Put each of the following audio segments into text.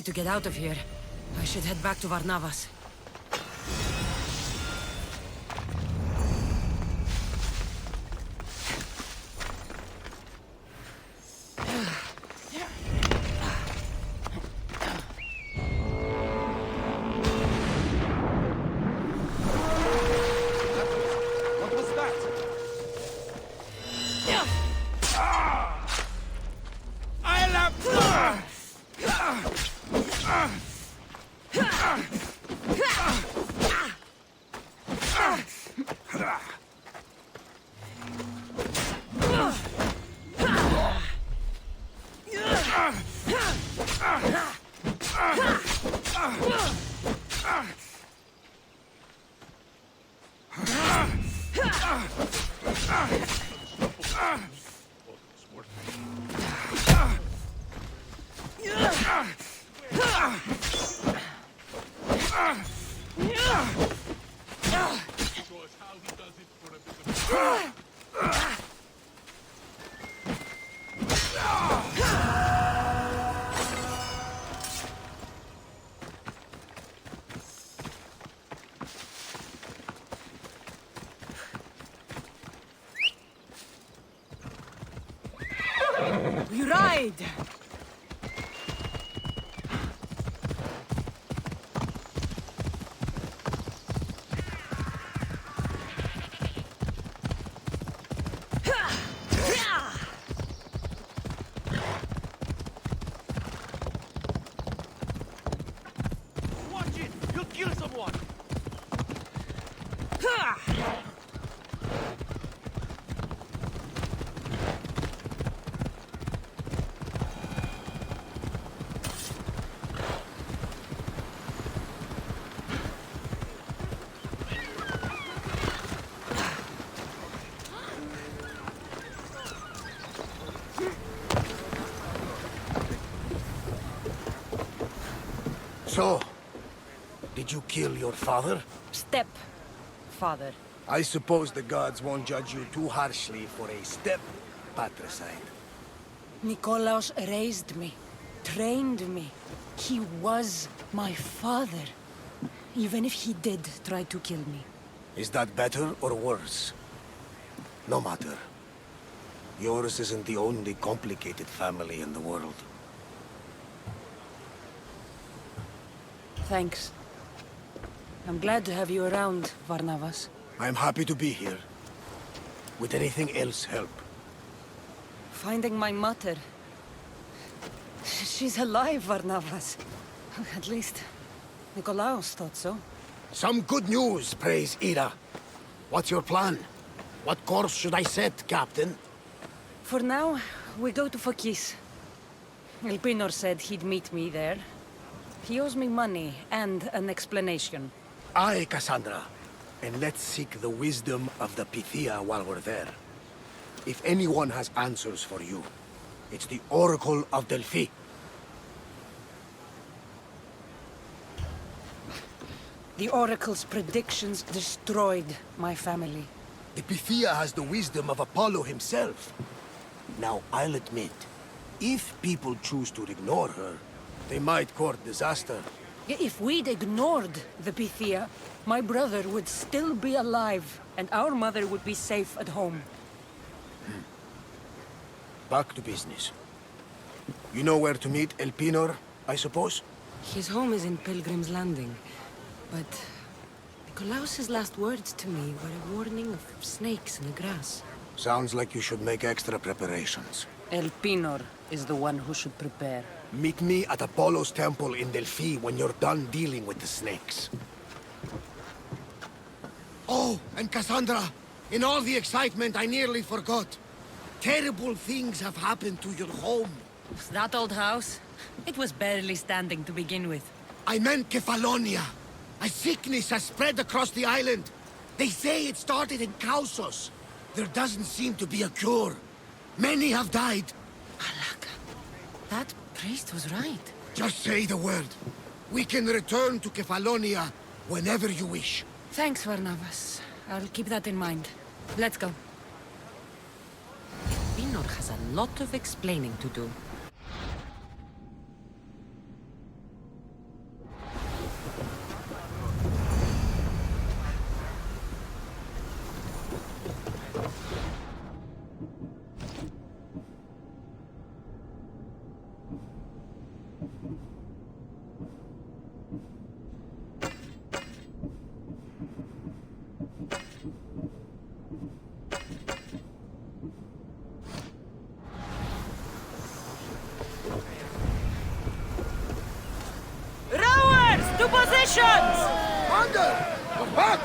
need to get out of here. I should head back to Varnavas. We ride! Watch it! You'll kill someone! So, did you kill your father? Step-father. I suppose the gods won't judge you too harshly for a step-patricide. Nikolaos raised me, trained me. He was my father. Even if he did try to kill me. Is that better or worse? No matter. Yours isn't the only complicated family in the world. Thanks. I'm glad to have you around, Varnavas. I'm happy to be here. Would anything else help? Finding my mother. She's alive, Varnavas. At least, Nikolaos thought so. Some good news, praise Ira. What's your plan? What course should I set, Captain? For now, we go to Phokis. Elpinor said he'd meet me there. He owes me money and an explanation. Aye, Cassandra. And let's seek the wisdom of the Pythia while we're there. If anyone has answers for you, it's the Oracle of Delphi. The Oracle's predictions destroyed my family. The Pythia has the wisdom of Apollo himself. Now, I'll admit, if people choose to ignore her, they might court disaster. If we'd ignored the Pythia, my brother would still be alive, and our mother would be safe at home. Back to business. You know where to meet Elpinor, I suppose? His home is in Pilgrim's Landing, but Nikolaos's last words to me were a warning of snakes in the grass. Sounds like you should make extra preparations. Elpinor is the one who should prepare. Meet me at Apollo's temple in Delphi when you're done dealing with the snakes. Oh, and Cassandra, in all the excitement, I nearly forgot. Terrible things have happened to your home. That old house? It was barely standing to begin with. I meant Kefalonia. A sickness has spread across the island. They say it started in Kausos. There doesn't seem to be a cure. Many have died. Alaka, that priest was right. Just say the word. We can return to Kefalonia whenever you wish. Thanks, Varnavas. I'll keep that in mind. Let's go. Pinor has a lot of explaining to do. positions! Commander! We're back!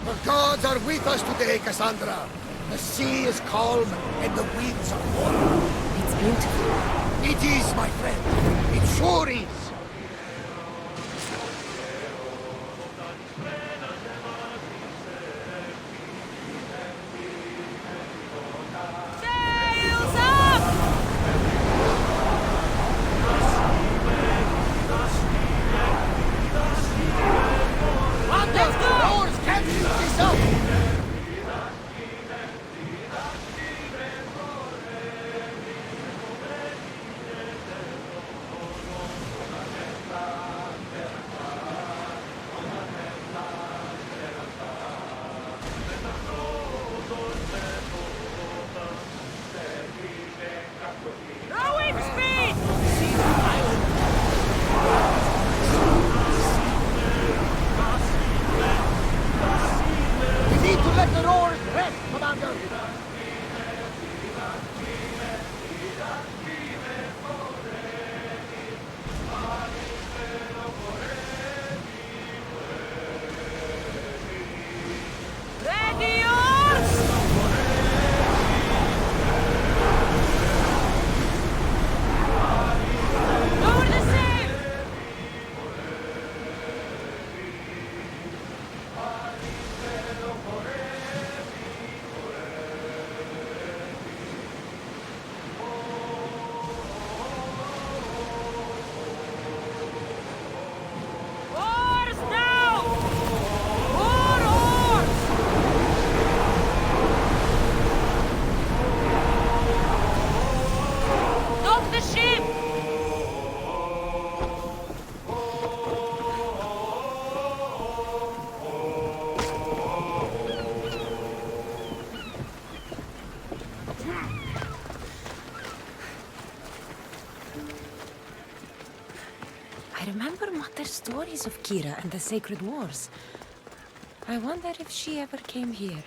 The gods are with us today, Cassandra. The sea is calm and the winds are warm. It's beautiful. It is, my friend. It sure is. Sails up! Let's go! Oars can't keep this up! Rowing speed! We need to let the oars rest, Commander! Ready yours! Lower the sail! Oars now! More oars! Dock the ship! I remember Mother's stories of Kira and the Sacred Wars. I wonder if she ever came here.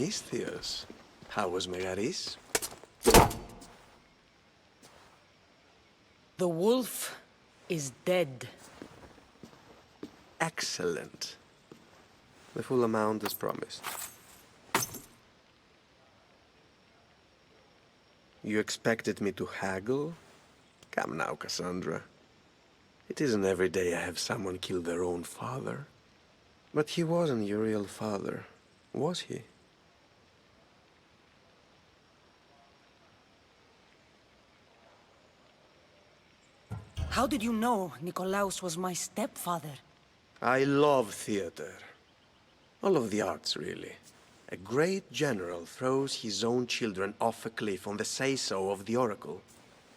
Misthios. How was Megaris? The wolf is dead. Excellent. The full amount as promised. You expected me to haggle? Come now, Cassandra. It isn't every day I have someone kill their own father. But he wasn't your real father, was he? How did you know Nikolaos was my stepfather? I love theater. All of the arts, really. A great general throws his own children off a cliff on the say-so of the oracle.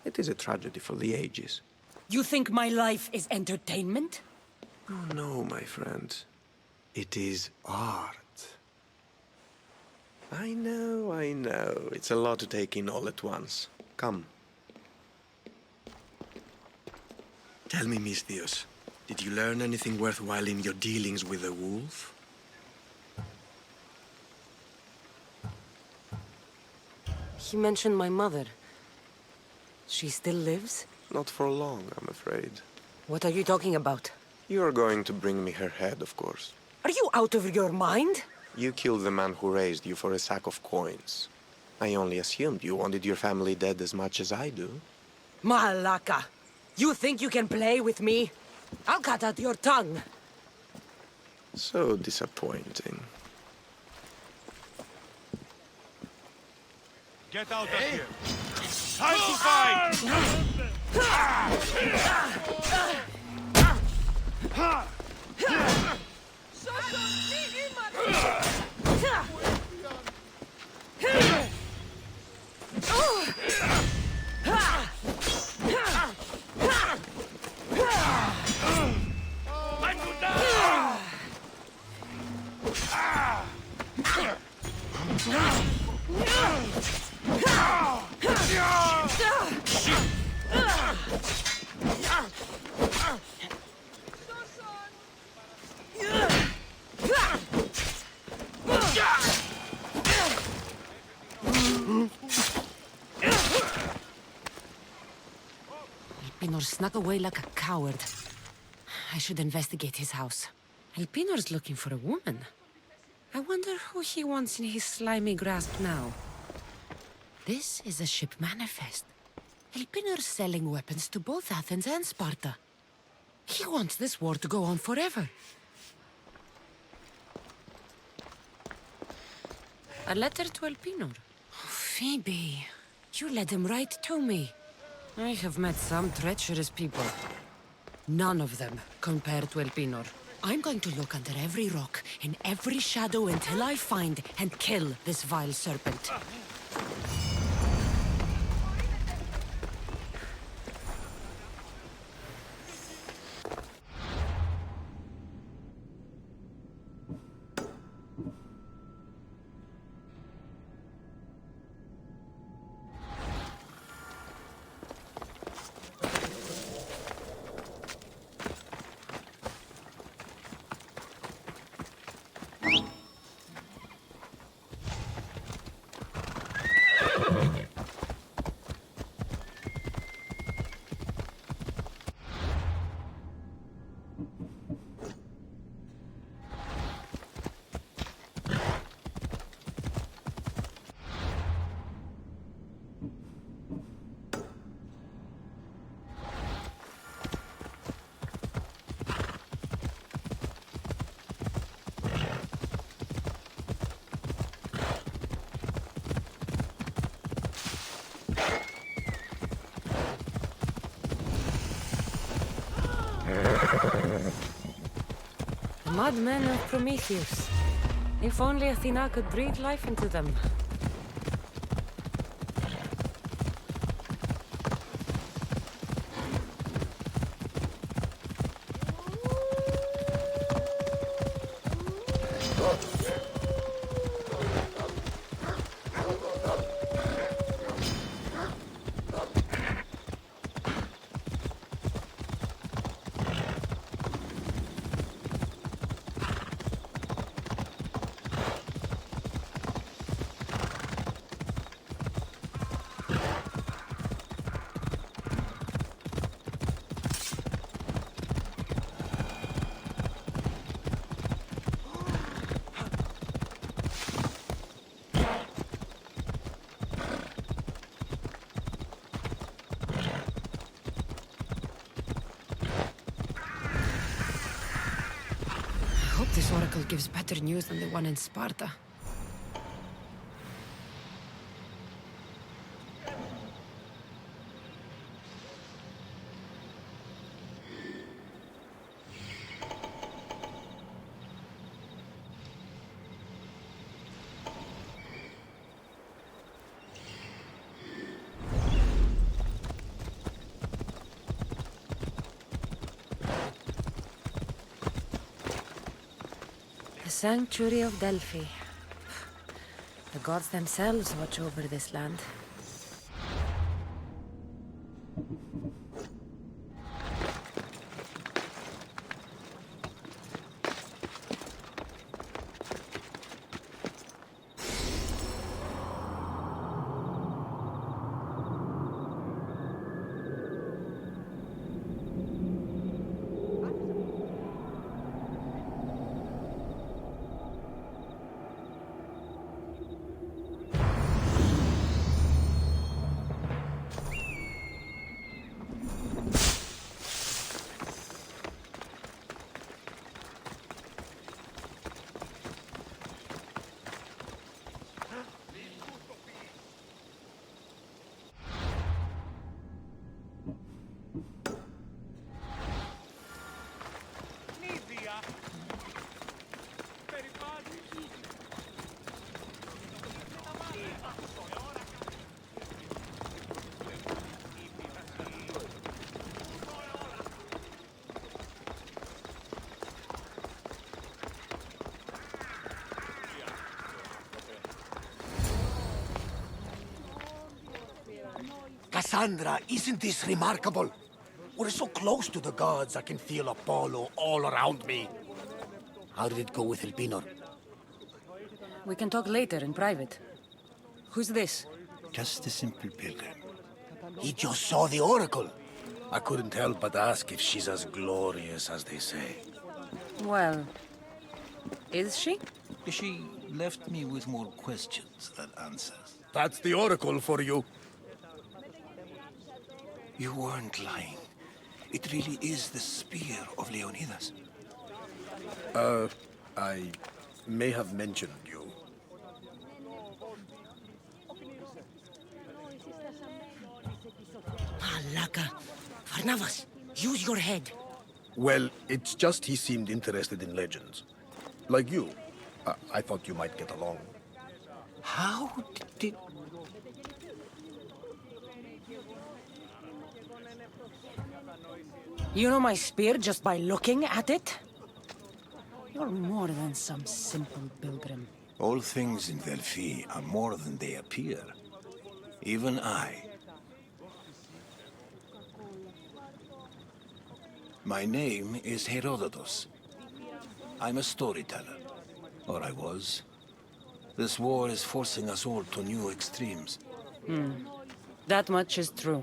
It is a tragedy for the ages. You think my life is entertainment? Oh no, my friend. It is art. I know. It's a lot to take in all at once. Come. Tell me, Misthios, did you learn anything worthwhile in your dealings with the wolf? He mentioned my mother. She still lives? Not for long, I'm afraid. What are you talking about? You're going to bring me her head, of course. Are you out of your mind? You killed the man who raised you for a sack of coins. I only assumed you wanted your family dead as much as I do. Malaka! You think you can play with me? I'll cut out your tongue. So disappointing. Get out of here! Time to fight! Time to die! Elpinor snuck away like a coward. I should investigate his house. Elpinor's looking for a woman. I wonder who he wants in his slimy grasp now. This is a ship manifest. Elpinor's selling weapons to both Athens and Sparta. He wants this war to go on forever. A letter to Elpinor. Phoebe, you led him right to me. I have met some treacherous people. None of them compared to Elpinor. I'm going to look under every rock, in every shadow until I find and kill this vile serpent. The madmen of Prometheus. If only Athena could breathe life into them. oracle gives better news than the one in Sparta. The Sanctuary of Delphi. The gods themselves watch over this land. Cassandra, isn't this remarkable? We're so close to the gods, I can feel Apollo all around me. How did it go with Elpinor? We can talk later in private. Who's this? Just a simple pilgrim. He just saw the oracle. I couldn't help but ask if she's as glorious as they say. Well, is she? She left me with more questions than answers. That's the oracle for you. You weren't lying. It really is the spear of Leonidas. I may have mentioned you. Laka. Varnavas, use your head. Well, it's just he seemed interested in legends. Like you. I thought you might get along. How did... You know my spear just by looking at it? You're more than some simple pilgrim. All things in Delphi are more than they appear. Even I. My name is Herodotus. I'm a storyteller. Or I was. This war is forcing us all to new extremes. That much is true.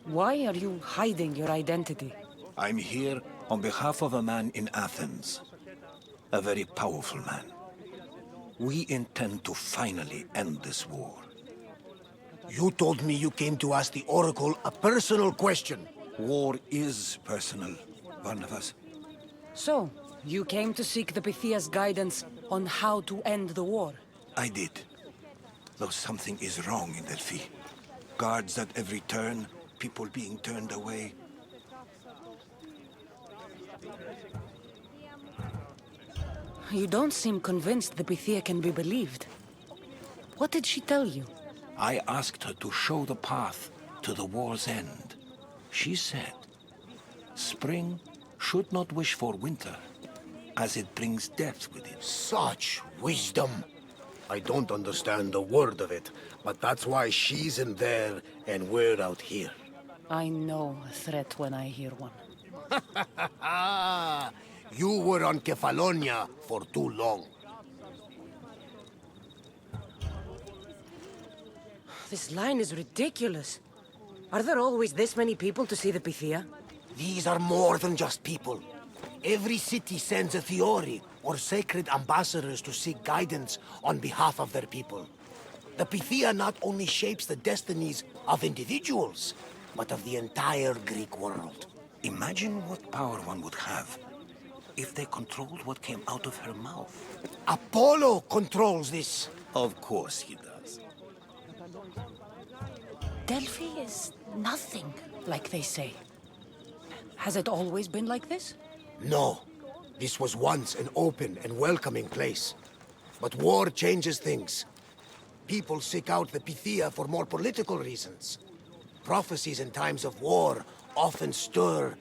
Why are you hiding your identity? I'm here on behalf of a man in Athens. A very powerful man. We intend to finally end this war. You told me you came to ask the oracle a personal question. War is personal, Barnabas. So, you came to seek the Pythia's guidance on how to end the war? I did. Though something is wrong in Delphi. Guards at every turn, people being turned away. You don't seem convinced the Pythia can be believed. What did she tell you? I asked her to show the path to the war's end. She said, spring should not wish for winter, as it brings death with it. Such wisdom. I don't understand a word of it, but that's why she's in there and we're out here. I know a threat when I hear one. You were on Kefalonia for too long. This line is ridiculous. Are there always this many people to see the Pythia? These are more than just people. Every city sends a Theori or sacred ambassadors to seek guidance on behalf of their people. The Pythia not only shapes the destinies of individuals, but of the entire Greek world. Imagine what power one would have if they controlled what came out of her mouth? Apollo controls this. Of course he does. Delphi is nothing, like they say. Has it always been like this? No. This was once an open and welcoming place. But war changes things. People seek out the Pythia for more political reasons. Prophecies in times of war often stir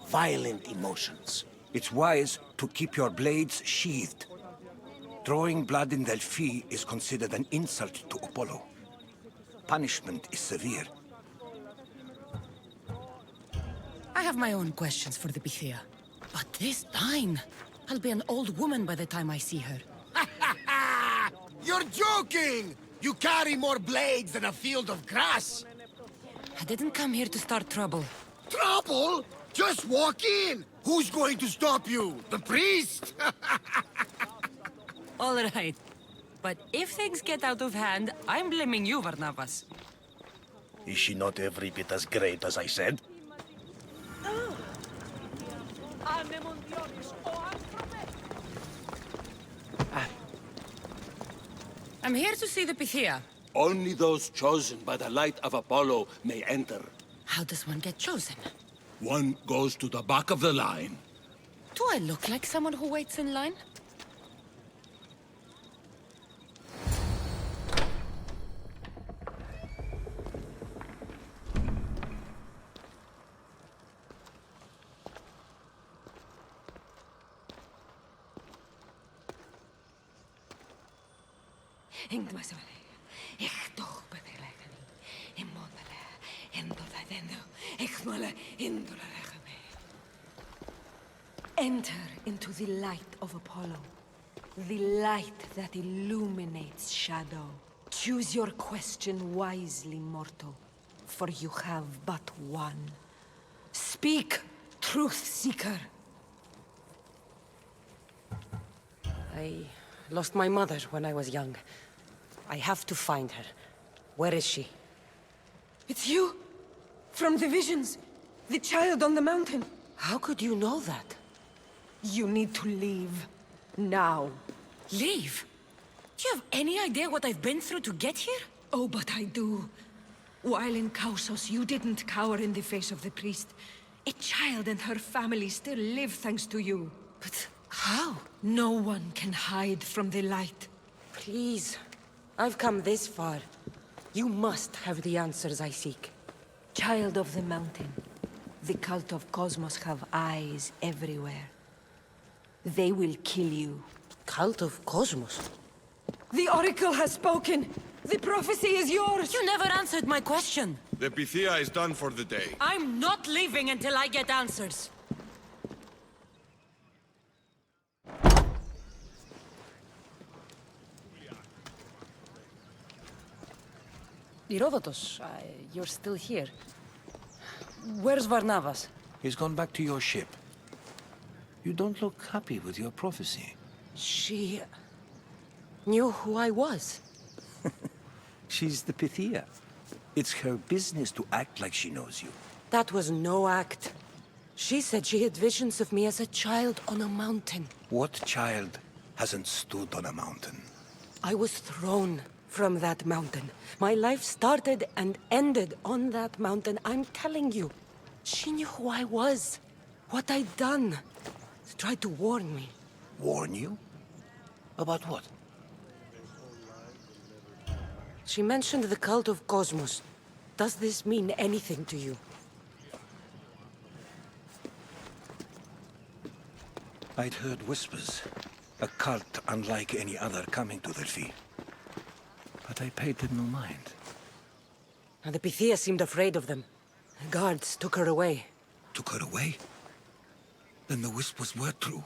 violent emotions. It's wise to keep your blades sheathed. Drawing blood in Delphi is considered an insult to Apollo. Punishment is severe. I have my own questions for the Pythia. But this line... I'll be an old woman by the time I see her. You're joking! You carry more blades than a field of grass! I didn't come here to start trouble. Trouble? Just walk in! Who's going to stop you? The priest? All right. But if things get out of hand, I'm blaming you, Varnavas. Is she not every bit as great as I said? I'm here to see the Pythia. Only those chosen by the light of Apollo may enter. How does one get chosen? One goes to the back of the line. Do I look like someone who waits in line? Enter into the light of Apollo, the light that illuminates shadow. Choose your question wisely, mortal, for you have but one. Speak, truth seeker. I lost my mother when I was young. I have to find her. Where is she? It's you! From the visions! The child on the mountain! How could you know that? You need to leave. Now. Leave? Do you have any idea what I've been through to get here? Oh, but I do. While in Kausos, you didn't cower in the face of the priest. A child and her family still live thanks to you. But how? No one can hide from the light. Please. I've come this far. You must have the answers I seek. Child of the mountain, the cult of Cosmos have eyes everywhere. They will kill you. Cult of Cosmos? The Oracle has spoken! The prophecy is yours! You never answered my question. The Pythia is done for the day. I'm not leaving until I get answers. Herodotus, you're still here. Where's Varnavas? He's gone back to your ship. You don't look happy with your prophecy. She... knew who I was. She's the Pythia. It's her business to act like she knows you. That was no act. She said she had visions of me as a child on a mountain. What child hasn't stood on a mountain? I was thrown from that mountain. My life started and ended on that mountain. I'm telling you. She knew who I was. What I'd done. She tried to warn me. Warn you? About what? She mentioned the cult of Cosmos. Does this mean anything to you? I'd heard whispers. A cult unlike any other coming to Delphi. But I paid them no mind. And the Pythia seemed afraid of them. The guards took her away. Took her away? Then the whispers were true.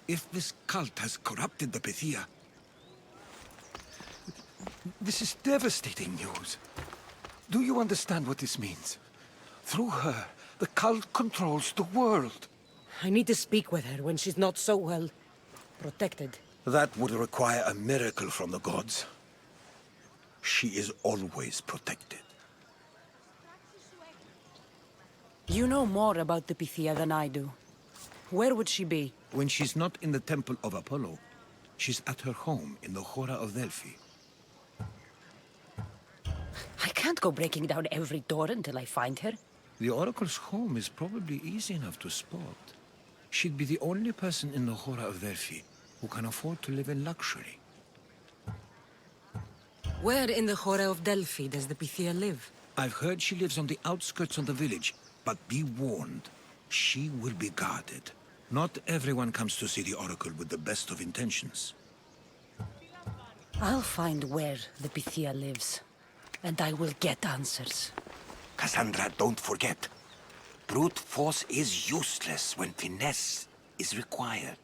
If this cult has corrupted the Pythia... This is devastating news. Do you understand what this means? Through her, the cult controls the world. I need to speak with her when she's not so well... protected. That would require a miracle from the gods. She is always protected. You know more about the Pythia than I do. Where would she be? When she's not in the Temple of Apollo, she's at her home in the Hora of Delphi. I can't go breaking down every door until I find her. The Oracle's home is probably easy enough to spot. She'd be the only person in the Hora of Delphi who can afford to live in luxury. Where in the Hora of Delphi does the Pythia live? I've heard she lives on the outskirts of the village, but be warned, she will be guarded. Not everyone comes to see the Oracle with the best of intentions. I'll find where the Pythia lives, and I will get answers. Cassandra, don't forget. Brute force is useless when finesse is required.